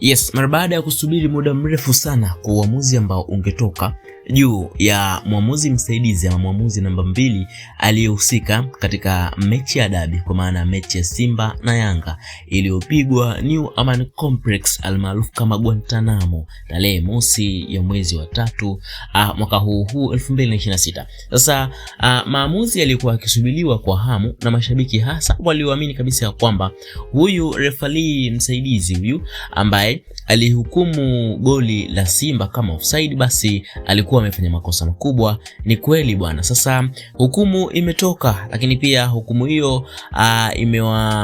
Yes, mara baada ya kusubiri muda mrefu sana kwa uamuzi ambao ungetoka juu ya mwamuzi msaidizi ama mwamuzi namba 2 aliyehusika katika mechi ya dabi, kwa maana mechi ya Simba na Yanga iliyopigwa New Amaan Complex almaarufu kama Guantanamo tarehe mosi ya mwezi wa 3 mwaka huu 2026. Sasa maamuzi yalikuwa yakisubiriwa kwa hamu na mashabiki, hasa walioamini kabisa ya kwamba huyu referee msaidizi huyu ambaye alihukumu goli la Simba kama offside, basi alikuwa amefanya makosa makubwa. Ni kweli bwana. Sasa hukumu imetoka, lakini pia hukumu hiyo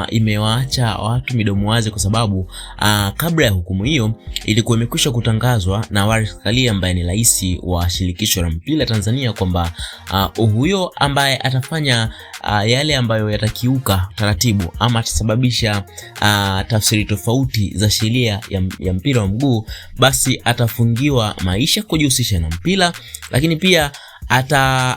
imewaacha watu midomo wazi, kwa sababu kabla ya hukumu hiyo ilikuwa imekwisha kutangazwa na Wallace Karia ambaye ni rais wa shirikisho la mpira Tanzania kwamba huyo ambaye atafanya yale ambayo yatakiuka taratibu ama atasababisha tafsiri tofauti za sheria ya mpira wa mguu, basi atafungiwa maisha kujihusisha na mpira, lakini pia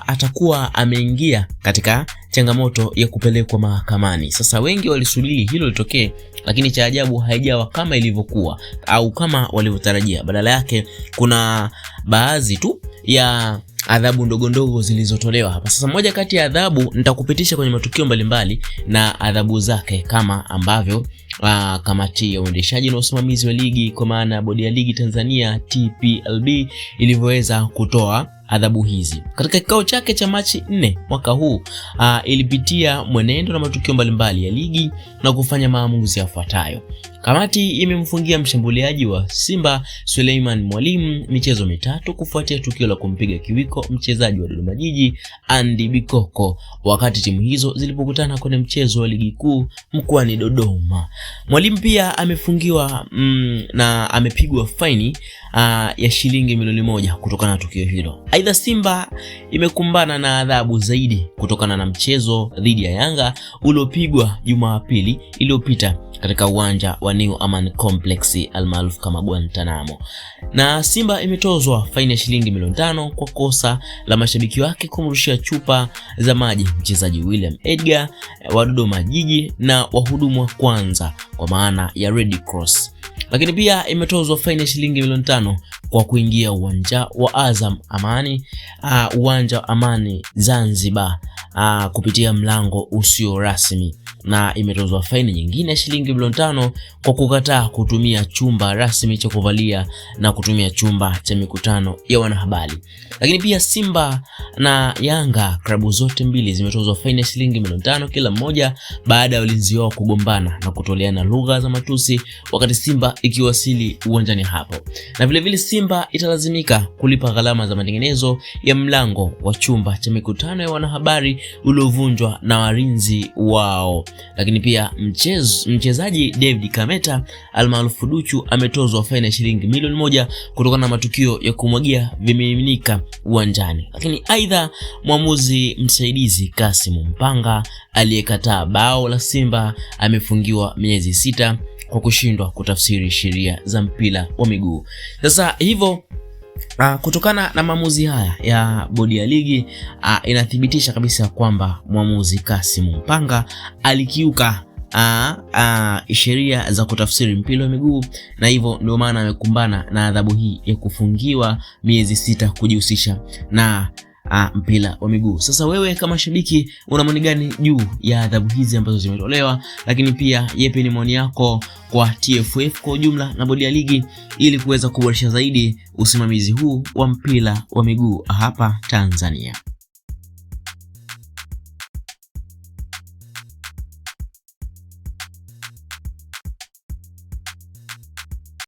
atakuwa ameingia katika changamoto ya kupelekwa mahakamani. Sasa wengi walisubiri hilo litokee, lakini cha ajabu haijawa kama ilivyokuwa au kama walivyotarajia. Badala yake kuna baadhi tu ya adhabu ndogo ndogo zilizotolewa hapa. Sasa moja kati ya adhabu nitakupitisha kwenye matukio mbalimbali na adhabu zake, kama ambavyo kamati ya uendeshaji na usimamizi wa ligi kwa maana bodi ya ligi Tanzania TPLB ilivyoweza kutoa adhabu hizi. Katika kikao chake cha Machi 4 mwaka huu ilipitia mwenendo na matukio mbalimbali ya ligi na kufanya maamuzi yafuatayo. Kamati imemfungia mshambuliaji wa Simba Suleiman Mwalimu michezo 3 kufuatia tukio la kumpiga kiwiko mchezaji wa Dodoma Jiji Andy Bikoko wakati timu hizo zilipokutana kwenye mchezo wa ligi kuu mkoani Dodoma. Mwalimu pia amefungiwa na amepigwa faini ya shilingi milioni 1 kutokana na tukio hilo. Aidha, Simba imekumbana na adhabu zaidi kutokana na mchezo dhidi ya Yanga uliopigwa Jumapili iliyopita katika uwanja wa New Amaan Complex almaarufu kama Guantanamo. Na Simba imetozwa faini ya shilingi milioni 5 kwa kosa la mashabiki wake kumrushia chupa za maji mchezaji William Edgar wa Dodoma Jiji na wahudumu wa kwanza kwa maana ya Red Cross. Lakini pia imetozwa faini ya shilingi milioni 5 kwa kuingia uwanja wa Azam Amani, uwanja wa Amani Zanzibar kupitia mlango usio rasmi, na imetozwa faini nyingine ya shilingi milioni 5 kwa kukataa kutumia chumba rasmi cha kuvalia na kutumia chumba cha mikutano ya wanahabari. Lakini pia Simba na Yanga, klabu zote mbili, zimetozwa faini ya shilingi milioni 5 kila mmoja baada ya walinzi wao kugombana na kutoleana lugha za matusi wakati Simba ikiwasili uwanjani hapo. Na vile vile Simba italazimika kulipa gharama za matengenezo ya mlango wa chumba cha mikutano ya wanahabari uliovunjwa na walinzi wao. Lakini pia mchezaji David Kameta almaarufu Duchu ametozwa faini ya shilingi milioni 1 kutokana na matukio ya kumwagia vimiminika uwanjani. Lakini aidha, mwamuzi msaidizi Kasim Mpanga aliyekataa bao la Simba amefungiwa miezi 6 kwa kushindwa kutafsiri sheria za mpira wa miguu. Sasa hivyo kutokana na maamuzi haya ya bodi ya ligi inathibitisha kabisa kwamba mwamuzi Kasim Mpanga alikiuka sheria za kutafsiri mpira wa miguu, na hivyo ndio maana amekumbana na adhabu hii ya kufungiwa miezi 6 kujihusisha na mpira wa miguu. Sasa wewe kama shabiki una maoni gani juu ya adhabu hizi ambazo zimetolewa? Lakini pia yepi ni maoni yako kwa TFF kwa ujumla na bodi ya ligi ili kuweza kuboresha zaidi usimamizi huu wa mpira wa miguu hapa Tanzania?